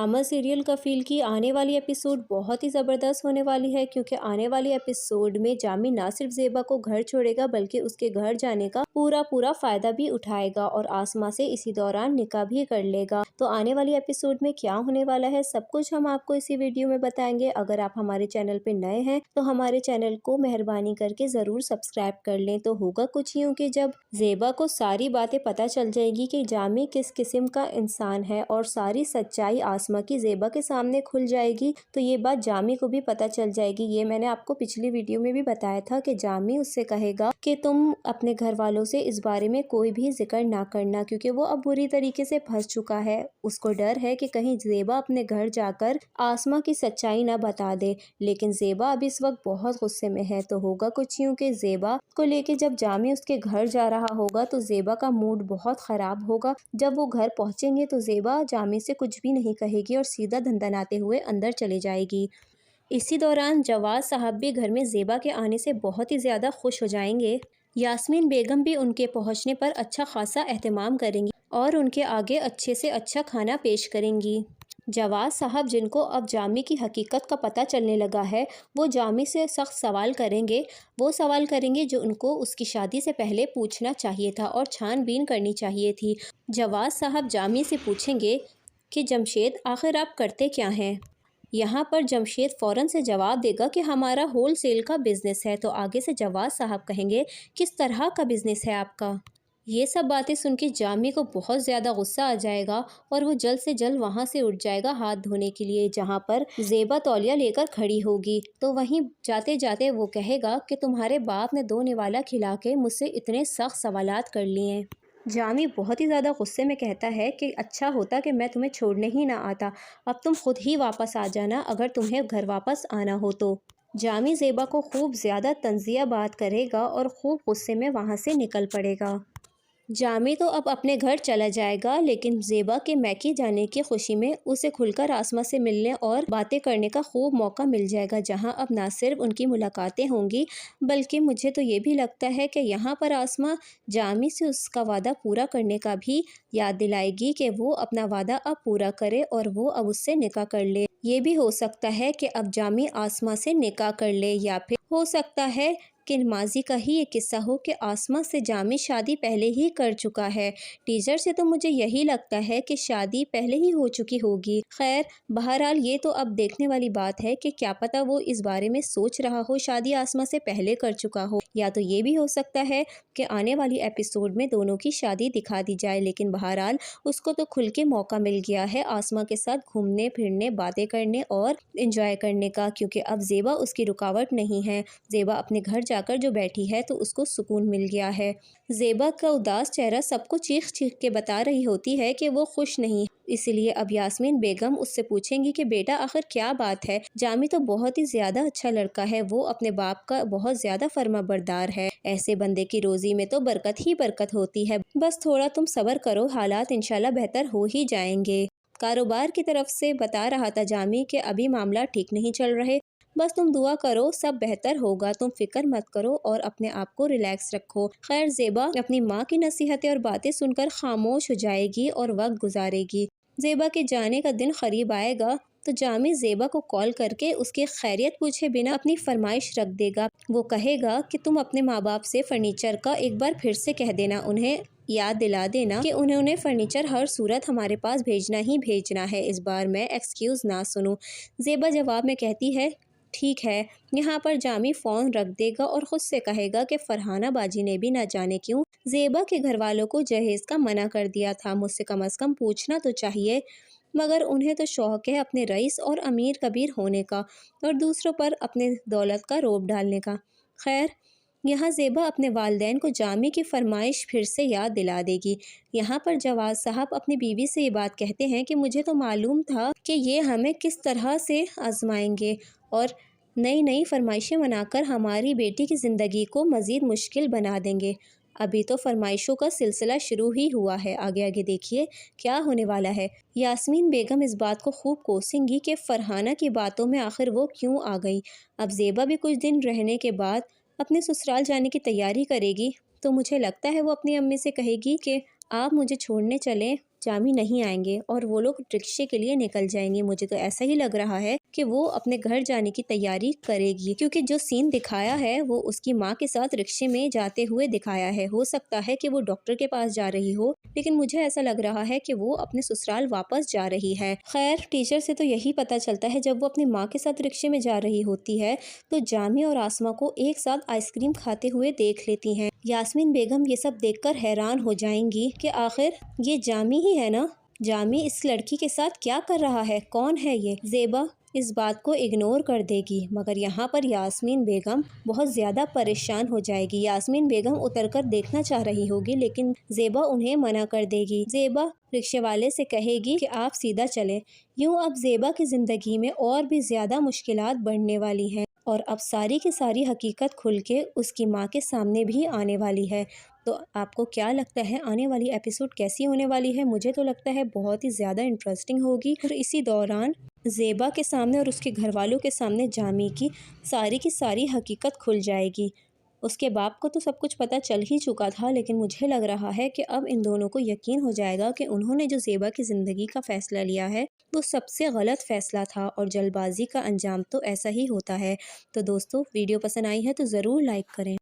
Drama serial कफील की आने वाली एपिसोड बहुत ही ज़बरदस्त होने वाली है, क्योंकि आने वाली एपिसोड में जामी ना सिर्फ ज़ेबा को घर छोड़ेगा बल्कि उसके घर जाने का पूरा फ़ायदा भी उठाएगा और आसमा से इसी दौरान निकाह भी कर लेगा। तो आने वाली एपिसोड में क्या होने वाला है सब कुछ हम आपको इसी वीडियो में बताएंगे। अगर आप हमारे चैनल पे नए हैं तो हमारे चैनल को मेहरबानी करके ज़रूर सब्सक्राइब कर लें। तो होगा कुछ यूँ कि जब ज़ेबा को सारी बातें पता चल जाएगी कि जामी किस किस्म का इंसान है और सारी सच्चाई आसमा की ज़ेबा के सामने खुल जाएगी, तो ये बात जामी को भी पता चल जाएगी। ये मैंने आपको पिछली वीडियो में भी बताया था कि जामी उससे कहेगा कि तुम अपने घर वालों से इस बारे में कोई भी जिक्र ना करना, क्योंकि वो अब बुरी तरीके से फंस चुका है। उसको डर है कि कहीं ज़ेबा अपने घर जाकर आसमा की सच्चाई ना बता दे, लेकिन ज़ेबा अभी इस वक्त बहुत गुस्से में है। तो होगा कुछ यूँ कि ज़ेबा को लेके जब जामी उसके घर जा रहा होगा तो ज़ेबा का मूड बहुत ख़राब होगा। जब वो घर पहुँचेंगे तो ज़ेबा जामी से कुछ भी नहीं कहेगी और सीधा धनधनाते हुए अंदर चली जाएगी। इसी दौरान जवाद साहब भी घर में ज़ेबा के आने से बहुत ही ज़्यादा खुश हो जाएंगे। यास्मीन बेगम भी उनके पहुंचने पर अच्छा खासा एहतमाम करेंगी और उनके आगे अच्छे से अच्छा खाना पेश करेंगी। जवाद साहब, जिनको अब जामी की हकीकत का पता चलने लगा है, वो जामी से सख्त सवाल करेंगे। वो सवाल करेंगे जो उनको उसकी शादी से पहले पूछना चाहिए था और छानबीन करनी चाहिए थी। जवाद साहब जामी से पूछेंगे कि जमशेद, आखिर आप करते क्या हैं? यहाँ पर जमशेद फ़ौरन से जवाब देगा कि हमारा होल सेल का बिज़नेस है। तो आगे से जवाद साहब कहेंगे, किस तरह का बिज़नेस है आपका? ये सब बातें सुन के जामी को बहुत ज़्यादा गुस्सा आ जाएगा और वो जल्द से जल्द वहाँ से उठ जाएगा हाथ धोने के लिए, जहाँ पर ज़ेबा तौलिया लेकर खड़ी होगी। तो वहीं जाते जाते वो कहेगा कि तुम्हारे बाप ने 2 निवाला खिला के मुझसे इतने सख्त सवालात कर लिए। जामी बहुत ही ज़्यादा गुस्से में कहता है कि अच्छा होता कि मैं तुम्हें छोड़ने ही ना आता, अब तुम खुद ही वापस आ जाना अगर तुम्हें घर वापस आना हो तो। जामी ज़ेबा को खूब ज़्यादा तंज़िया बात करेगा और खूब गुस्से में वहाँ से निकल पड़ेगा। जामी तो अब अपने घर चला जाएगा, लेकिन ज़ेबा के मैके जाने की खुशी में उसे खुलकर आसमा से मिलने और बातें करने का खूब मौका मिल जाएगा, जहां अब ना सिर्फ उनकी मुलाकातें होंगी बल्कि मुझे तो ये भी लगता है कि यहाँ पर आसमा जामी से उसका वादा पूरा करने का भी याद दिलाएगी कि वो अपना वादा अब पूरा करे और वो अब उससे निकाह कर ले। ये भी हो सकता है कि अब जामी आसमा से निकाह कर ले, या फिर हो सकता है कि माजी का ही ये किस्सा हो कि आसमा से जामी शादी पहले ही कर चुका है। टीजर से तो मुझे यही लगता है कि शादी पहले ही हो चुकी होगी। खैर, बहरहाल ये तो अब देखने वाली बात है कि क्या पता वो इस बारे में सोच रहा हो शादी आसमा से पहले कर चुका हो, या तो ये भी हो सकता है कि आने वाली एपिसोड में दोनों की शादी दिखा दी जाए। लेकिन बहरहाल उसको तो खुल के मौका मिल गया है आसमा के साथ घूमने फिरने, बातें करने और एंजॉय करने का, क्योंकि अब ज़ेबा उसकी रुकावट नहीं है। ज़ेबा अपने घर जाकर जो बैठी है तो उसको सुकून मिल गया है। ज़ेबा का उदास चेहरा सबको चीख चीख के बता रही होती है कि वो खुश नहीं। इसलिए अब यास्मीन बेगम उससे पूछेंगी कि बेटा आखिर क्या बात है? जामी तो बहुत ही ज़्यादा अच्छा लड़का है, वो अपने बाप का बहुत ज़्यादा फर्माबरदार है। ऐसे बंदे की रोज़ी में तो बरकत ही बरकत होती है। बस थोड़ा तुम सब्र करो, हालात इंशाल्लाह बेहतर हो ही जाएंगे। कारोबार की तरफ से बता रहा था जामी कि अभी मामला ठीक नहीं चल रहे, बस तुम दुआ करो सब बेहतर होगा, तुम फिक्र मत करो और अपने आप को रिलैक्स रखो। खैर, ज़ेबा अपनी माँ की नसीहतें और बातें सुनकर खामोश हो जाएगी और वक्त गुजारेगी। ज़ेबा के जाने का दिन करीब आएगा तो जामी ज़ेबा को कॉल करके उसकी खैरियत पूछे बिना अपनी फरमाइश रख देगा। वो कहेगा कि तुम अपने माँ बाप से फर्नीचर का एक बार फिर से कह देना, उन्हें याद दिला देना कि उन्होंने फर्नीचर हर सूरत हमारे पास भेजना ही भेजना है, इस बार मैं एक्सक्यूज़ ना सुनूं। ज़ेबा जवाब में कहती है ठीक है। यहाँ पर जामी फ़ोन रख देगा और ख़ुद से कहेगा कि फरहाना बाजी ने भी न जाने क्यों ज़ेबा के घर वालों को जहेज़ का मना कर दिया था। मुझसे कम से कम पूछना तो चाहिए, मगर उन्हें तो शौक़ है अपने रईस और अमीर कबीर होने का और दूसरों पर अपने दौलत का रोब डालने का। खैर, यहाँ ज़ेबा अपने वालिदैन को जामी की फरमाइश फिर से याद दिला देगी। यहाँ पर जवाद साहब अपनी बीवी से ये बात कहते हैं कि मुझे तो मालूम था कि ये हमें किस तरह से आजमाएंगे और नई नई फरमाइशें मनाकर हमारी बेटी की ज़िंदगी को मज़ीद मुश्किल बना देंगे। अभी तो फरमाइशों का सिलसिला शुरू ही हुआ है, आगे आगे देखिए क्या होने वाला है। यास्मीन बेगम इस बात को खूब कोसेंगी कि फरहाना की बातों में आखिर वो क्यों आ गई। अब ज़ेबा भी कुछ दिन रहने के बाद अपने ससुराल जाने की तैयारी करेगी, तो मुझे लगता है वो अपनी अम्मी से कहेगी कि आप मुझे छोड़ने चलें, جامی نہیں آئیں گے اور وہ لوگ رکشے کے لیے نکل جائیں گے۔ مجھے تو ایسا ہی لگ رہا ہے کہ وہ اپنے گھر جانے کی تیاری کرے گی، کیونکہ جو سین دکھایا ہے وہ اس کی ماں کے ساتھ رکشے میں جاتے ہوئے دکھایا ہے۔ ہو سکتا ہے کہ وہ ڈاکٹر کے پاس جا رہی ہو، لیکن مجھے ایسا لگ رہا ہے کہ وہ اپنے سسرال واپس جا رہی ہے۔ خیر، ٹیچر سے تو یہی پتا چلتا ہے جب وہ اپنی ماں کے ساتھ رکشے میں جا رہی ہوتی ہے تو جامی اور آسما کو ایک ساتھ آئس کریم کھاتے ہوئے دیکھ لیتی ہیں۔ یاسمین بیگم یہ سب دیکھ کر حیران ہو جائیں گی کہ آخر یہ جامی ہی ہے نا؟ جامی اس لڑکی کے ساتھ کیا کر رہا ہے؟ کون ہے یہ؟ زیبا اس بات کو اگنور کر دے گی، مگر یہاں پر یاسمین بیگم بہت زیادہ پریشان ہو جائے گی۔ یاسمین بیگم اتر کر دیکھنا چاہ رہی ہوگی، لیکن زیبا انہیں منع کر دے گی۔ زیبا رکشے والے سے کہے گی کہ آپ سیدھا چلیں۔ یوں اب زیبا کی زندگی میں اور بھی زیادہ مشکلات بڑھنے والی ہیں اور اب ساری کی ساری حقیقت کھل کے اس کی ماں کے سامنے بھی آنے والی ہے۔ تو آپ کو کیا لگتا ہے آنے والی ایپیسوڈ کیسی ہونے والی ہے؟ مجھے تو لگتا ہے بہت ہی زیادہ انٹرسٹنگ ہوگی، اور اسی دوران زیبا کے سامنے اور اس کے گھر والوں کے سامنے جامی کی ساری حقیقت کھل جائے گی۔ اس کے باپ کو تو سب کچھ پتہ چل ہی چکا تھا، لیکن مجھے لگ رہا ہے کہ اب ان دونوں کو یقین ہو جائے گا کہ انہوں نے جو زیبا کی زندگی کا فیصلہ لیا ہے وہ سب سے غلط فیصلہ تھا، اور جلد بازی کا انجام تو ایسا ہی ہوتا ہے۔ تو دوستو، ویڈیو پسند آئی ہے تو ضرور لائک کریں۔